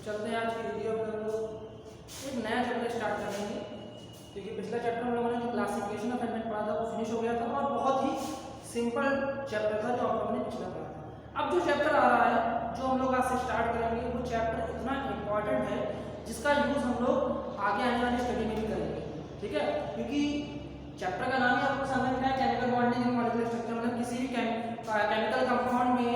चलते हैं आज की वीडियो में हम लोग एक नया चैप्टर स्टार्ट करेंगे, क्योंकि पिछला चैप्टर हम लोगों ने जो क्लासिफिकेशन ऑफ एलिमेंट पढ़ा था वो फिनिश हो गया था और बहुत ही सिंपल चैप्टर था जो हम लोगों ने पिछला पढ़ा था। अब जो चैप्टर आ रहा है जो हम लोग आज से स्टार्ट करेंगे वो चैप्टर इतना इम्पॉर्टेंट है जिसका यूज़ हम लोग आगे आने वाली स्टडी में भी करेंगे, ठीक है। क्योंकि चैप्टर का नाम ही आपको समझ में आया, chemical bonding in molecular structure, मतलब किसी भी केमिकल कंपाउंड में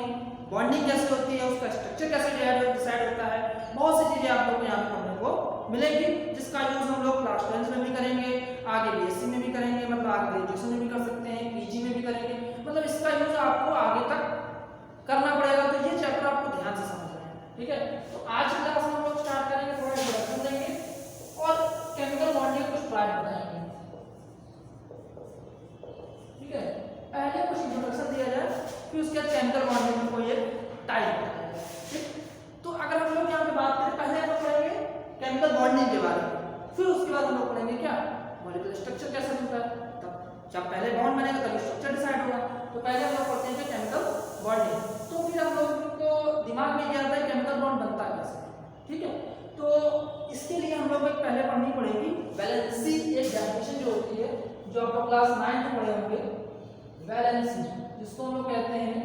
बॉन्डिंग कैसे होती है, उसका स्ट्रक्चर कैसे डिसाइड होता है, बहुत सी चीजें आप लोग को यहाँ पे पढ़ने को मिलेगी, जिसका यूज हम लोग क्लास 10 में भी करेंगे, आगे बीएससी में भी करेंगे, मतलब आगे ग्रेजुएशन में भी कर सकते हैं, पीजी में भी करेंगे, मतलब इसका यूज आपको आगे तक करना पड़ेगा। तो ये चैप्टर आपको ध्यान से समझना है, ठीक है। तो आज की क्लास में हम लोग स्टार्ट करेंगे, थोड़ा इंट्रोडक्शन देंगे और केमिकल बॉन्डिंग कुछ ट्राई बताएंगे, ठीक है। पहले कुछ इंट्रोडक्शन दिया जाए, फिर उसके बाद केमिकल बॉन्डिंग में कोई एक टाइप बताया जाए, ठीक। तो अगर हम लोग यहाँ पे बात करें, पहले हम लोग पढ़ेंगे केमिकल बॉन्डिंग के बारे में, फिर उसके बाद हम लोग पढ़ेंगे क्या मॉलिक्यूलर स्ट्रक्चर कैसे बनता है। तब जब पहले बॉन्ड बनेगा तभी स्ट्रक्चर डिसाइड होगा। तो पहले हम लोग पढ़ते हैं केमिकल बॉन्डिंग, तो फिर हम लोग को दिमाग में ये आता है केमिकल बॉन्ड बनता कैसे, ठीक है। तो इसके लिए हम लोग पहले पढ़नी पड़ेगी वैलेंसी, एक डेफिनेशन जो होती है जो आप लोग क्लास 9 में पढ़े होंगे, वैलेंसी, जिसको हम लोग कहते हैं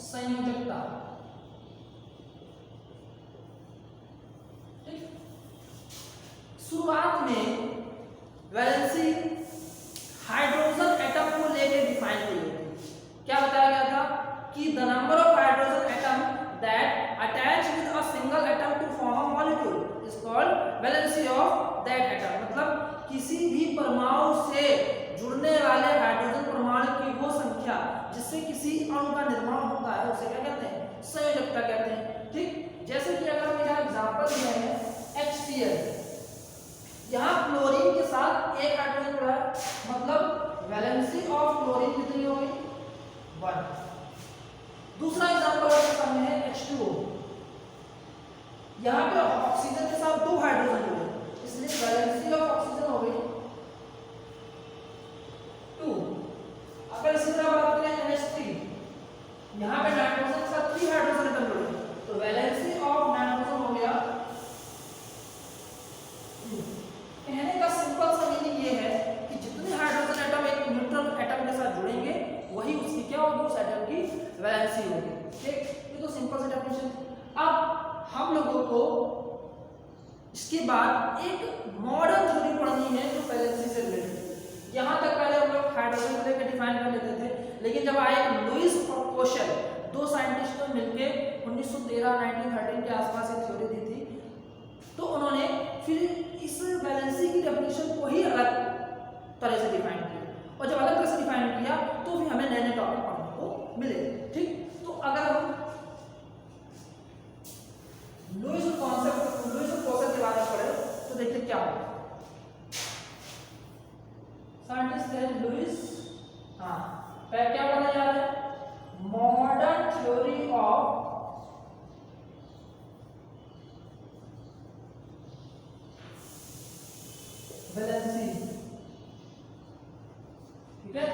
संयोजकता, ठीक। शुरुआत में वैलेंसी हाइड्रोजन एटम को लेकर डिफाइन की गई थी। क्या बताया गया था कि the number of hydrogen atom that attach with a single atom to form a molecule is called valency of that atom, मतलब किसी भी परमाणु से जुड़ने वाले हाइड्रोजन परमाणु की वो संख्या जिससे किसी अणु का निर्माण होता है उसे क्या कहते हैं, संयोजकता कहते हैं, ठीक। जैसे कि अगर हम यहाँ एग्जांपल दिया है HCl, यहाँ क्लोरीन के साथ एक हाइड्रोजन जुड़ा है, मतलब वैलेंसी ऑफ क्लोरीन कितनी हो गई, 1। दूसरा एग्जांपल आपके सामने है H2O, यहाँ पे ऑक्सीजन के साथ 2 हाइड्रोजन जुड़े, इसलिए वैलेंसी ऑफ ऑक्सीजन हो गई 2। अगर इसी तरह बात करें NH3, यहाँ पे नाइट्रोजन के साथ 3 हाइड्रोजन एटम जुड़े, तो वैलेंसी ऑफ नाइट्रोजन हो गया 2। कहने का सिंपल सा मीनिंग ये है कि जितने हाइड्रोजन एटम एक न्यूट्रल एटम के साथ जुड़ेंगे वही उसकी क्या होगी, उस एटम की वैलेंसी होगी, ठीक। ये तो सिंपल सा डेफिनेशन। अब हम लोगों को इसके बाद एक मॉडर्न थ्योरी पढ़नी है जो वैलेंसी से रिलेटेड है। यहाँ तक पहले हम लोग हाइड्रोजन को लेकर डिफाइन कर लेते थे, लेकिन जब आए लुईस और कोशल, 2 साइंटिस्ट ने मिलकर 1913-1913 के आसपास एक थ्योरी दी थी, तो उन्होंने फिर इस वैलेंसी की डेफिनेशन को ही अलग तरह से डिफाइन किया, और जब अलग तरह से डिफाइन किया तो फिर हमें नए नए टॉपिक पढ़ने को मिले, ठीक। तो अगर हम लुईस कॉन्सेप्ट, लुईस और कोशल के बारे में पढ़े तो देखिए क्या होगा। साइंटिस्ट थे लुईस, हाँ, क्या पढ़ने जा रहे हैं, मॉडर्न थ्योरी ऑफ वैलेंसी, ठीक है,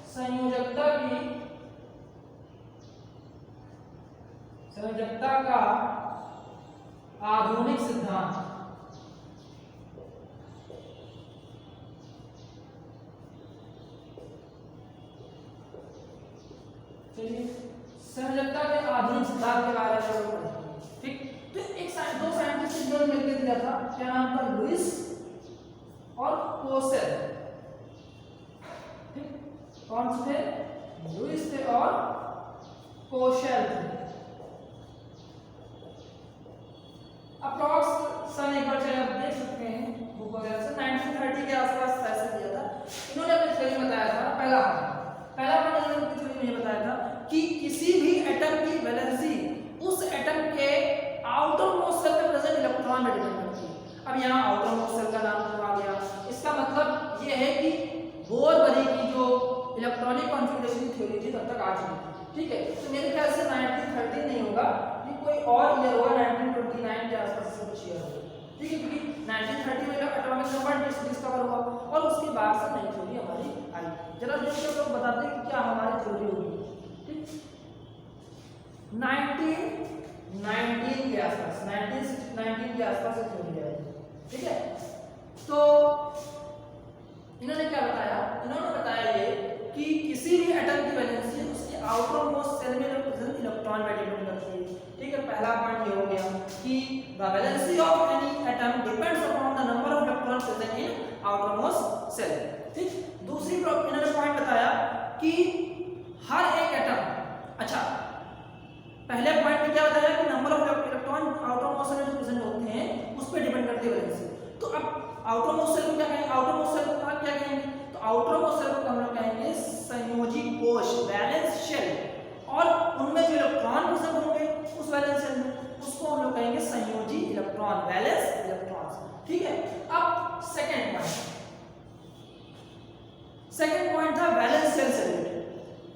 संयोजकता की, संयोजकता का आधुनिक सिद्धांत, चलिए संयोजकता के आधुनिक सिद्धांत के बारे में पढ़ेंगे, ठीक। तो एक 2 साइंटिस्ट ने मिलकर दिया था, क्या नाम था, लुईस और कोशल, ठीक। कौन से थे, लुईस थे और कोशल थे। अप्रॉक्स सन एक बार चाहे आप देख सकते हैं बुक वगैरह से, 1930 के आसपास ऐसे दिया था। इन्होंने अपनी थ्योरी बताया था, पहला पॉइंट इन्होंने थ्योरी में बताया था कि किसी भी एटम की वैलेंसी उस एटम के आउटर मोस्ट सेल में प्रेजेंट इलेक्ट्रॉन पर डिपेंड करती है। अब यहाँ आउटर मोस्ट सेल का नाम क्यों आ गया, इसका मतलब ये है कि बोर-बरी की जो इलेक्ट्रॉनिक कॉन्फ़िगरेशन की थ्योरी थी तब तक आ चुकी थी, ठीक है। तो मेरे ख्याल से 1930 नहीं होगा, ये कोई और ईयर होगा, 1929 के आसपास से कुछ ईयर होगा, ठीक है। क्योंकि 1930 में एटॉमिक नंबर डिस्कवर हुआ और उसके बाद से नई थ्योरी हमारी आई। जरा देखिए तो बताते हैं कि क्या हमारी थ्योरी होगी, ठीक। 1919 के आसपास 1919 के आसपास ये थ्योरी है, ठीक है। तो इन्होंने क्या बताया, इन्होंने बताया ये कि किसी भी एटम की वैलेंसी उसके आउटर मोस्ट सेल में प्रेजेंट इलेक्ट्रॉन पे डिपेंड करती है, ठीक है। पहला पॉइंट ये हो गया कि the valency of any atom depends upon the number of electron present in outermost shell, ठीक। दूसरी इन्होंने पॉइंट बताया कि हर एक एटम, अच्छा पहले पॉइंट में क्या बताया कि number of electron outermost shell में जो प्रेजेंट होते हैं उस पर डिपेंड करती है वैलेंसी। तो अब आउटर मोस्ट सेल को क्या कहेंगे, आउटर मोस्ट सेल को क्या कहेंगे, तो आउटर मोस्ट सेल को हम लोग कहेंगे संयोजी कोश, वैलेंस शेल, और उनमें जो इलेक्ट्रॉन प्रेजेंट होंगे उस वैलेंस शेल में उसको हम लोग कहेंगे संयोजी इलेक्ट्रॉन, वैलेंस इलेक्ट्रॉन्स, ठीक है। अब सेकंड पॉइंट था वैलेंस शेल से रिलेटेड।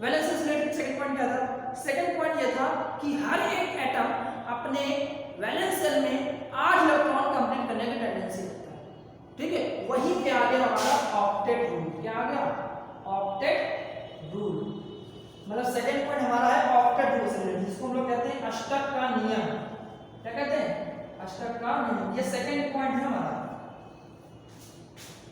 वैलेंस शेल से रिलेटेड सेकंड पॉइंट क्या था, सेकंड पॉइंट ये था कि हर एक एटम अपने वैलेंस शेल में 8 इलेक्ट्रॉन कंप्लीट करने की टेंडेंसी रखता है, ठीक है। वही पे आ गया हमारा ऑक्टेट रूल, क्या आ गया, ऑक्टेट रूल, मतलब सेकंड पॉइंट हमारा है ऑक्टेट रूल से रिलेटेड, जिसको हम लोग कहते हैं अष्टक का नियम, क्या कहते हैं, अष्टक का नियम, ये सेकंड पॉइंट है हमारा।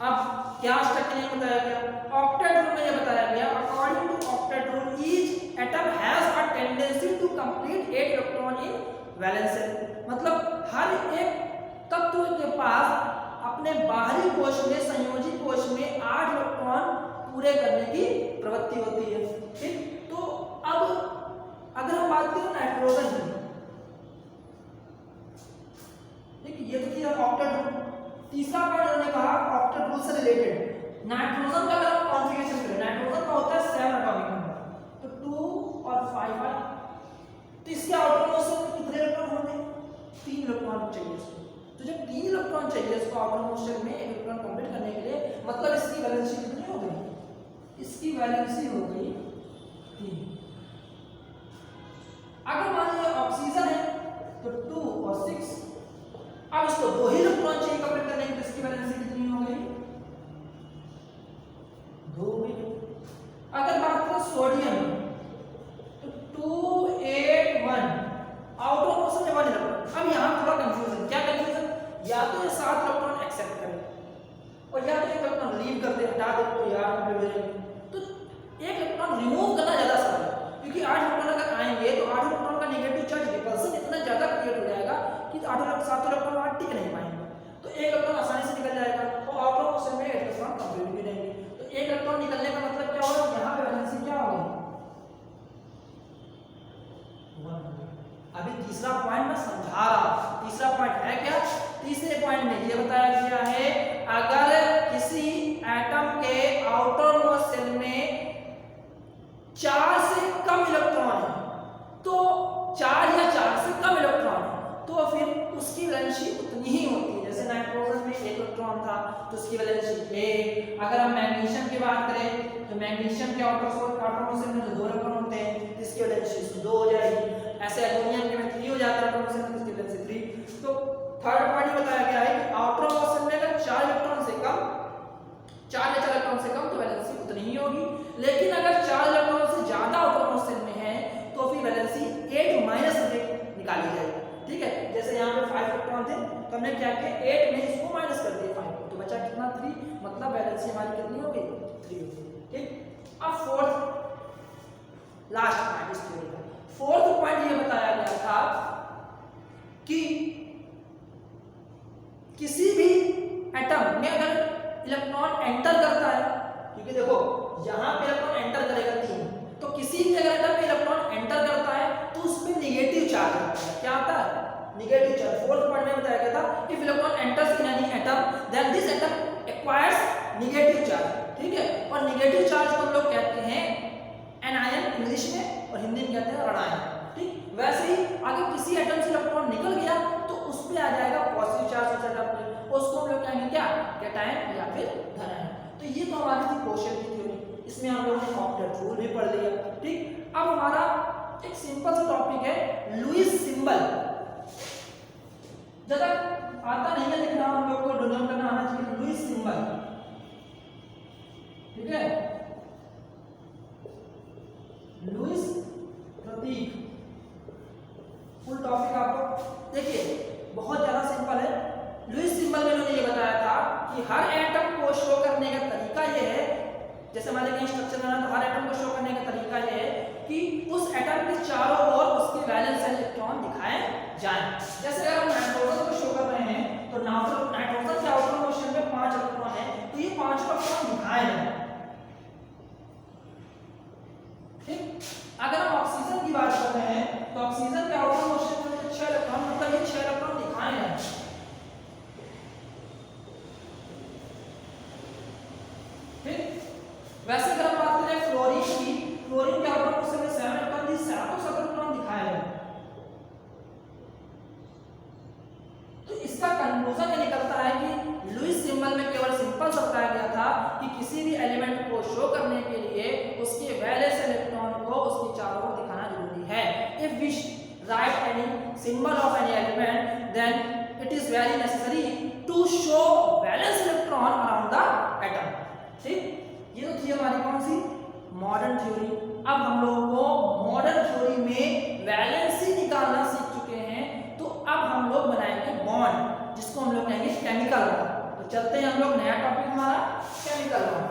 अब क्या अष्टक का नियम बताया गया, ऑक्टेट रूल में ये बताया गया according to octet rule each atom has a tendency to complete 8 electron in valence shell, मतलब हर एक तत्व के पास अपने बाहरी कोश में, संयोजी कोश में 8 इलेक्ट्रॉन पूरे करने की प्रवृत्ति होती है, ठीक। तो अब अगर हम बात करें नाइट्रोजन की, ठीक, ये तो किया ऑक्टेट रूल। तीसरा पॉइंट उन्होंने कहा ऑक्टेट रूल से रिलेटेड नाइट्रोजन का अगर हम कॉन्फ़िगरेशन करें, नाइट्रोजन का होता है 7 एटॉमिक नंबर, तो 2 और 5 है, तो इसके आउटर मोस्ट सेल में कितने इलेक्ट्रॉन होंगे, 3 इलेक्ट्रॉन चाहिए इसको। तो जब 3 इलेक्ट्रॉन चाहिए इसको आउटर मोस्ट सेल में एक इलेक्ट्रॉन कंप्लीट करने के लिए, मतलब इसकी वैलेंसी कितनी हो गई, इसकी वैलेंसी हो गई 3। अगर मान लीजिए ऑक्सीजन है तो 2 और 6, अब इसको 2 ही इलेक्ट्रॉन चाहिए कंप्लीट करने के लिए, इसकी वैलेंसी कितनी हो गई, 2 हो गई। अगर बात करें सोडियम तो 2 8 1 आउटर मोस्ट में 1 इलेक्ट्रॉन। अब यहां थोड़ा कंफ्यूजन, क्या कंफ्यूजन, या तो ये 7 इलेक्ट्रॉन एक्सेप्ट करे और या तो एक इलेक्ट्रॉन लीव कर दे, हटा दे, तो यार तो एक इलेक्ट्रॉन रिमूव करना ज्यादा सरल है, क्योंकि 8 इलेक्ट्रॉन अगर आएंगे तो 8 इलेक्ट्रॉन का नेगेटिव चार्ज रिपल्सन इतना ज्यादा क्रिएट हो जाएगा कि 7 इलेक्ट्रॉन वहां टिक नहीं पाएंगे, तो एक इलेक्ट्रॉन आसानी से निकल जाएगा और आउटर मोस्ट में एक इलेक्ट्रॉन कंप्लीट भी रहेंगे। तो एक इलेक्ट्रॉन निकलने का मतलब क्या होगा, यहां पे वैलेंसी क्या होगी, 1। अभी तीसरा पॉइंट मैं समझा रहा हूं, तीसरा पॉइंट है क्या, तीसरे पॉइंट में ये बताया गया है अगर किसी एटम के आउटर मोस्ट सेल में 4 से कम इलेक्ट्रॉन है, तो 4 या 4 से कम इलेक्ट्रॉन है तो फिर उसकी वैलेंसी उतनी ही होती है। जैसे नाइट्रोजन में 1 इलेक्ट्रॉन था तो उसकी वैलेंसी 1। अगर हम मैग्नीशियम की बात करें तो मैग्नीशियम के आउटर मोस्ट सेल में जो 2 इलेक्ट्रॉन होते हैं इसकी वैलेंसी 2 हो जाएगी। ऐसे एल्युमिनियम में 3 हो जाता है आउटर मोस्ट सेल में, इसकी वैलेंसी 3। तो थर्ड पॉइंट बताया गया है कि आउटर मोस्ट सेल में अगर 4 इलेक्ट्रॉन से कम, 4 या 4 इलेक्ट्रॉन से कम तो वैलेंसी उतनी ही होगी, लेकिन अगर 4 इलेक्ट्रॉन से ज्यादा आउटर मोस्ट सेल में है तो फिर वैलेंसी 8 माइनस निकाली जाएगी, ठीक है। जैसे यहाँ पे 5 इलेक्ट्रॉन थे तो हमने क्या किया, 8 में इसको माइनस कर दिया 5, तो बचा कितना 3, मतलब वैलेंसी हमारी कितनी हो गई, 3 हो गई, ठीक। अब फोर्थ लास्ट पॉइंट इस थ्योरी का, फोर्थ पॉइंट ये बताया गया था कि किसी भी एटम में अगर इलेक्ट्रॉन एंटर करता है, क्योंकि देखो यहां पे इलेक्ट्रॉन एंटर करेगा 3, तो किसी भी अगर एटम में इलेक्ट्रॉन एंटर करता है तो उसमें नेगेटिव चार्ज आता है, क्या आता है, नेगेटिव चार्ज। फोर्थ पॉइंट में बताया गया था if electron enters in any atom then this atom acquires negative charge, ठीक है। और नेगेटिव चार्ज को हम लोग कहते हैं एनायन इंग्लिश में और हिंदी में कहते हैं ऋणायन, ठीक। वैसे ही अगर किसी एटम से इलेक्ट्रॉन निकल गया तो उस पे आ जाएगा पॉजिटिव चार्ज उस एटम पे, उसको हम लोग कहेंगे क्या, कैटायन या फिर धनायन। तो ये तो हमारी थी क्वेश्चन की थ्योरी, इसमें हम लोगों ने ऑक्टेट रूल भी पढ़ लिया, ठीक। अब हमारा एक सिंपल सा टॉपिक है लुईस सिंबल। जब तक आता नहीं है लिखना हम लोग को डिनोट करना आना चाहिए लुईस सिंबल, ठीक है। लुईस प्रतीक, फुल टॉपिक आपको देखिए हर एटम को शो करने का तरीका ये है, जैसे हमारे कहीं स्ट्रक्चर बना तो हर एटम को शो करने का तरीका ये है कि उस एटम के चारों ओर उसके वैलेंस इलेक्ट्रॉन दिखाए जाएं। जैसे अगर हम नाइट्रोजन को शो कर रहे हैं तो नाइट्रोजन के आउटर मोशन में 5 इलेक्ट्रॉन है, तो ये 5 इलेक्ट्रॉन दिखाए जाएं। ठीक, अगर हम ऑक्सीजन की बात कर रहे हैं तो ऑक्सीजन के आउटर मोशन में 6 इलेक्ट्रॉन, मतलब ये 6 इलेक्ट्रॉन दिखाए जाएं। वैसे अगर हम बात करें फ्लोरीन की, फ्लोरीन के आउटर मोशन में 7 इलेक्ट्रॉन, 7 इलेक्ट्रॉन दिखाए गए। तो इसका कंक्लूजन ये निकलता है कि लुईस सिंबल में केवल सिंपल सा बताया गया था कि किसी भी एलिमेंट को शो करने के लिए उसके वैलेंस इलेक्ट्रॉन को उसके चारों ओर दिखाना जरूरी है। If we write any symbol of any element then it is very necessary to show valence electron around the atom. ठीक, ये तो थी हमारी कौन सी मॉडर्न थ्योरी। अब हम लोगों को मॉडर्न थ्योरी में वैलेंसी निकालना सीख चुके हैं, तो अब हम लोग बनाएंगे बॉन्ड, जिसको हम लोग कहेंगे केमिकल बॉन्ड। तो चलते हैं हम लोग, नया टॉपिक हमारा केमिकल बॉन्ड।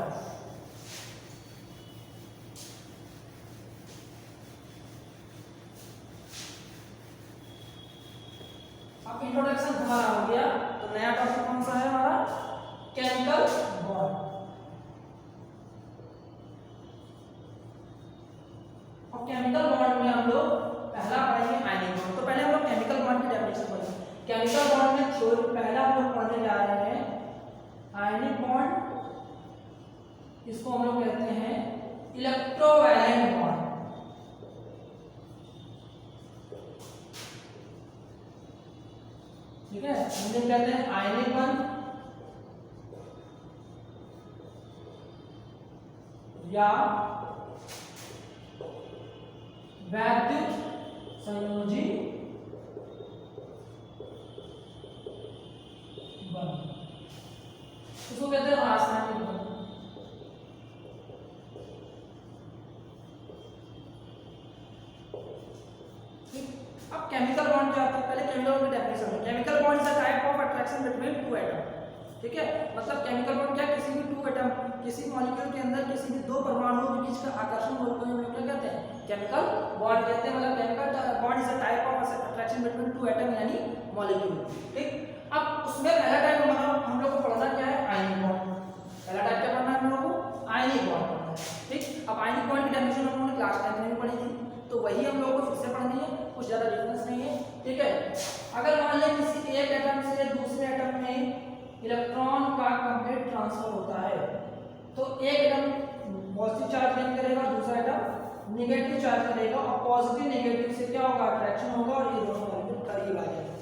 अब इंट्रोडक्शन हमारा हो गया, तो नया टॉपिक कौन सा है हमारा, केमिकल बॉन्ड। केमिकल बॉन्ड में हम लोग पहला पढ़ेंगे आयनिक बॉन्ड। तो पहले हम लोग केमिकल बॉन्ड की डेफिनेशन पढ़ेंगे। केमिकल बॉन्ड में थ्योरी पहला हम लोग पढ़ने जा रहे हैं आयनिक बॉन्ड, इसको हम लोग कहते हैं इलेक्ट्रोवैलेंट बॉन्ड। ठीक है, हम कहते हैं आयनिक बॉन्ड या वैद्युत संयोजी बंध, इसको कहते हैं रासायनिक बंध। अब केमिकल बॉन्ड क्या होता है, पहले केमिकल बॉन्ड की डेफिनेशन है। Chemical bond is a type of attraction between two atom. ठीक है, मतलब केमिकल बॉन्ड क्या, किसी भी टू एटम, किसी मॉलिक्यूल के अंदर किसी भी दो परमाणुओं के बीच का आकर्षण बल को हम लोग क्या कहते हैं, केमिकल बॉन्ड कहते हैं। मतलब chemical bond is a type of attraction between two atom यानी मॉलिक्यूल। ठीक, अब उसमें पहला टाइप हम लोग को पढ़ना क्या है, आयनिक बॉन्ड। पहला टाइप क्या पढ़ना है हम लोग को, आयनिक बॉन्ड पढ़ना है। ठीक, अब आयनिक बॉन्ड की डेफिनेशन हम लोगों ने क्लास 10 में भी पढ़ी थी, तो वही हम लोगों को फिर से पढ़नी है, कुछ ज्यादा डिफरेंस नहीं है। ठीक है, अगर मान लें किसी एक एटम से दूसरे एटम में इलेक्ट्रॉन का कंप्लीट ट्रांसफर होता है, तो एक एटम पॉजिटिव चार्ज लेकर करेगा, दूसरा एटम नेगेटिव चार्ज करेगा, और पॉजिटिव नेगेटिव से क्या होगा, अट्रैक्शन होगा, और ये दोनों एटम करीब आ जाएंगे।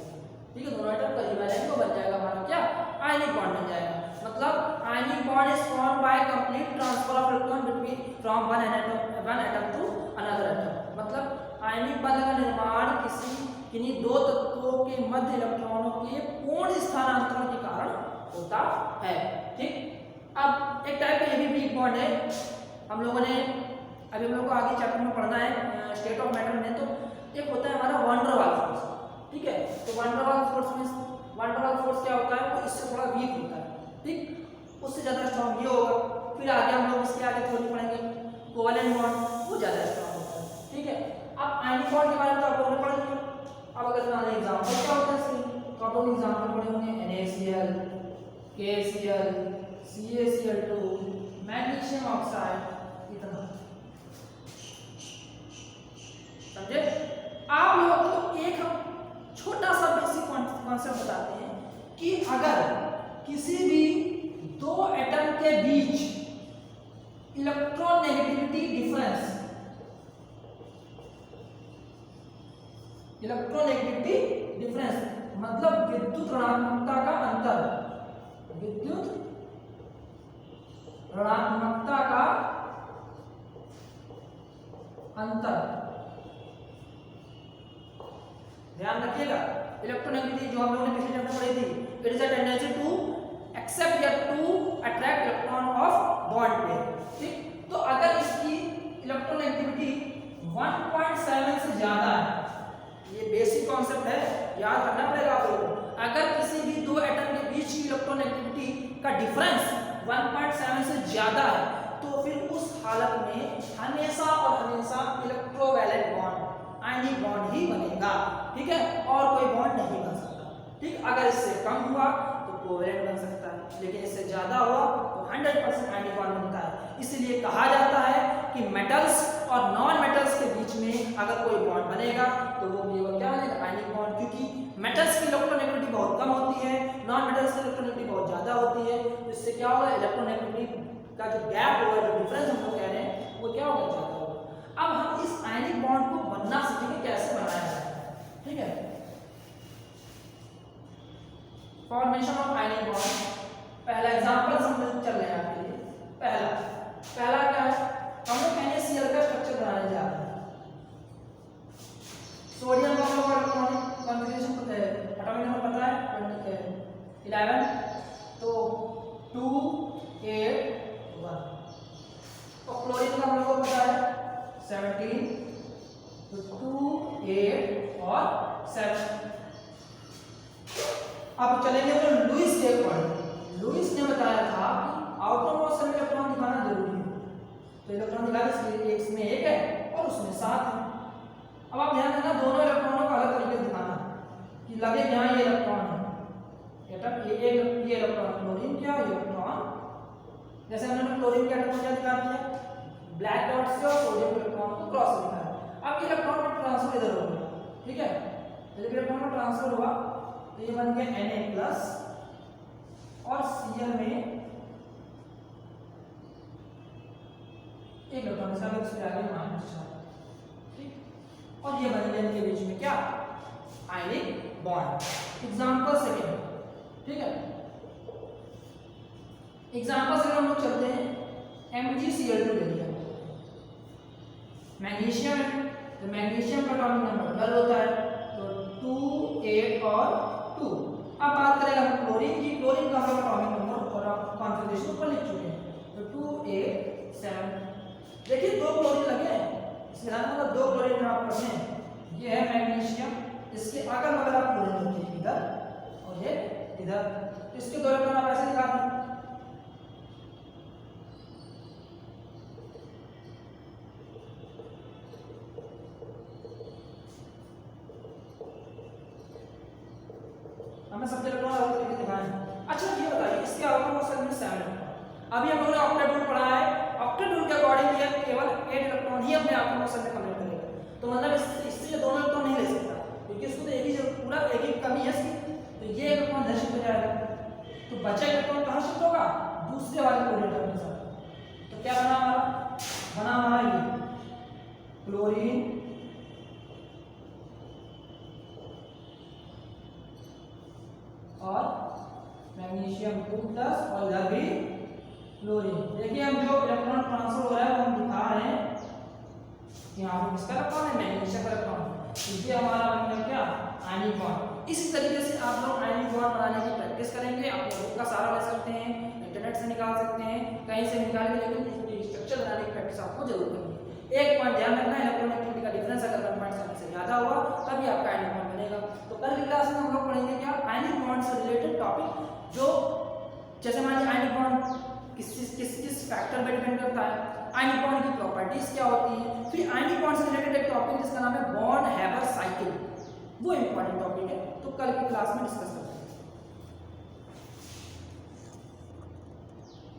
ठीक है, दोनों एटम करीब आ जाएंगे, तो बन जाएगा हमारा क्या, आयनिक बॉन्ड बन जाएगा। मतलब ionic bond is formed by complete transfer of electron between from one atom to another atom. मतलब आयनिक बंध का निर्माण किन्हीं दो तत्वों के मध्य इलेक्ट्रॉनों के पूर्ण स्थानांतरण के कारण होता है। ठीक, अब एक टाइप का ये भी वीक बॉन्ड है, हम लोगों ने अभी हम लोग को आगे चैप्टर में पढ़ना है स्टेट ऑफ मैटर में। तो एक होता है हमारा वैन डर वाल्स फोर्स। ठीक है, तो वैन डर वाल्स फोर्स में वैन डर वाल्स फोर्स क्या होता है, वो इससे थोड़ा वीक होता है। ठीक, उससे ज्यादा स्ट्रॉन्ग ये होगा। फिर आगे हम लोग इसके आगे थ्योरी पढ़ेंगे, कोवैलेंट बॉन्ड, वो ज्यादा स्ट्रॉन्ग होता है। ठीक है, अब आयनिक बॉन्ड के बारे में तो आप लोगों ने पढ़ लिया। अब अगर मान लें एग्जांपल क्या होता है इसके, तो आप लोग एग्जांपल पढ़े होंगे NaCl, KCl, CaCl2, magnesium oxide, इतना समझे। आप लोगों को एक हम छोटा सा बेसिक कॉन्सेप्ट बताते हैं कि अगर किसी भी दो एटम के बीच इलेक्ट्रोनेगेटिविटी डिफरेंस, इलेक्ट्रोनेगेटिविटी डिफरेंस मतलब विद्युत ऋणात्मकता का अंतर, विद्युत ऋणात्मकता का अंतर, ध्यान रखिएगा। इलेक्ट्रोनेगेटिविटी जो हम लोगों ने पिछले चैप्टर में पढ़ी थी, it is a tendency to accept या to attract electron of bond pair. ठीक, तो अगर इसकी इलेक्ट्रोनेगेटिविटी 1.7 से ज्यादा है, ये बेसिक कॉन्सेप्ट है, याद रखना पड़ेगा आप लोगों को। अगर किसी भी दो एटम के बीच बीच की इलेक्ट्रोनेगेटिविटी का डिफरेंस 1.7 से ज्यादा है, तो फिर उस हालत में हमेशा और हमेशा इलेक्ट्रोवैलेंट बॉन्ड आयनिक बॉन्ड ही बनेगा, ठीक है, और कोई बॉन्ड नहीं बन सकता, ठीक। अगर इससे कम हुआ तो कोवैलेंट बन सकता है, लेकिन इससे ज्यादा हुआ तो 100% आयनिक बॉन्ड बनता है। इसलिए कहा जाता है कि मेटल्स और नॉन मेटल्स के बीच में अगर कोई बॉन्ड बनेगा तो वो केवल क्या बनेगा, आयनिक बॉन्ड, क्योंकि मेटल्स की इलेक्ट्रोनेगेटिविटी बहुत कम होती है, नॉन मेटल्स की इलेक्ट्रोनेगेटिविटी बहुत ज्यादा होती है, तो इससे क्या होगा, इलेक्ट्रोनेगेटिविटी का जो गैप होगा, जो डिफरेंस हम लोग कह रहे हैं, वो क्या होगा, ज्यादा होगा। अब हम इस आयनिक बॉन्ड को बनना सीखेंगे, कैसे बनाया जाता है, ठीक है। फॉर्मेशन ऑफ आयनिक बॉन्ड, पहला एग्जांपल हम चल रहे हैं आपके लिए। पहला क्या है, हम लोग NaCl का स्ट्रक्चर बनाने जा रहे हैं। सोडियम का हम लोग इलेक्ट्रॉनिक कॉन्फ़िगरेशन पता है, एटॉमिक नंबर पता है 11, तो 2 8 1, और क्लोरीन का हम लोग को पता है 17, तो 2 8 और 7। अब चलेंगे तो लुईस के अकॉर्डिंग, लुईस ने बताया था कि आउटरमोस्ट में इलेक्ट्रॉन दिखाना जरूरी है, तो इलेक्ट्रॉन दिखा इसलिए इसमें 1 है और उसमें 7 है। अब आप ध्यान देना, दोनों इलेक्ट्रॉनों को अलग तरीके से दिखाना कि लगे यहाँ ये इलेक्ट्रॉन है, ये इलेक्ट्रॉन क्लोरीन, क्या इलेक्ट्रॉन, जैसे हमने क्लोरीन के एटम को क्या दिखा दिया, ब्लैक डॉट से, और सोडियम इलेक्ट्रॉन को क्रॉस दिखाया। अब इलेक्ट्रॉन में ट्रांसफर इधर हो गया, ठीक है, जब इलेक्ट्रॉन में ट्रांसफर हुआ तो ये बन गया Na+ और Cl में एक इलेक्ट्रॉन से आगे उसके आगे -4, ठीक, और ये बन गया इनके बीच में क्या, आयनिक बॉन्ड। एग्जांपल सेकंड, ठीक है, एग्जांपल सेकंड हम लोग चलते हैं, MgCl2 ले लिया, मैग्नीशियम है, तो मैग्नीशियम का एटॉमिक नंबर 12 होता है, तो 2 8 और 2। अब बात करेंगे हम क्लोरीन की, क्लोरीन का हम एटॉमिक नंबर और कॉन्फ़िगरेशन ऊपर लिख चुके हैं, तो 2 8 7। देखिए 2 क्लोरीन लगे हैं, इसमें मतलब 2 क्लोरीन आप पढ़ते हैं, ये है मैग्नीशियम, इसके अगल बगल आप क्लोरीन रखिए, इधर और ये इधर, इसके 2 इलेक्ट्रॉन आप ऐसे दिखाते हैं, हमें सबके इलेक्ट्रॉन अलग तरीके से दिखाएं। अच्छा ये बताइए, इसके आउटरमोस्ट में 7 इलेक्ट्रॉन, अभी हम लोगों ने ऑक्टेट रूल पढ़ा है, ऑक्टेट रूल के अकॉर्डिंग ये केवल 8 इलेक्ट्रॉन ही अपने आउटरमोस्ट में कंप्लीट करेगा, तो मतलब इससे ये दोनों इलेक्ट्रॉन नहीं ले सकता, क्योंकि इसको तो एक ही पूरा एक ही कमी है इसकी, तो ये इलेक्ट्रॉन इधर शिफ्ट हो जाएगा, तो बचा इलेक्ट्रॉन कहाँ शिफ्ट होगा, दूसरे वाले कोऑर्डिनेट के साथ। तो क्या बना हमारा ये क्लोरीन और मैग्नीशियम 2+ और इधर भी क्लोरीन। देखिए हम जो इलेक्ट्रॉन ट्रांसफर हो रहा है वो हम दिखा रहे हैं, यहाँ पे किसका इलेक्ट्रॉन है, मैग्नीशियम का इलेक्ट्रॉन, ये हमारा बन गया क्या, आयनिक बॉन्ड। इसी तरीके से आप लोग आयनिक बॉन्ड बनाने की प्रैक्टिस करेंगे, आप लोग का सहारा ले सकते हैं, इंटरनेट से निकाल सकते हैं, कहीं से निकाल के, लेकिन स्ट्रक्चर बनाने की प्रैक्टिस आपको जरूर करनी है। एक पॉइंट ध्यान रखना, इलेक्ट्रोनेगेटिविटी का डिफरेंस अगर 1.7 से ज्यादा हुआ तभी आपका आयनिक बॉन्ड बनेगा। तो कल की क्लास में हम लोग पढ़ेंगे क्या, आयनिक बॉन्ड से रिलेटेड टॉपिक, जो जैसे मान लीजिए आयनिक बॉन्ड किस फैक्टर पे डिपेंड करता है, आयनिक बॉन्ड की प्रॉपर्टीज क्या होती है, फिर आयनिक बॉन्ड से रिलेटेड एक टॉपिक जिसका नाम है बॉन्ड हैबर साइकिल, वो इंपॉर्टेंट टॉपिक है, तो कल की क्लास में डिस्कस करते हैं।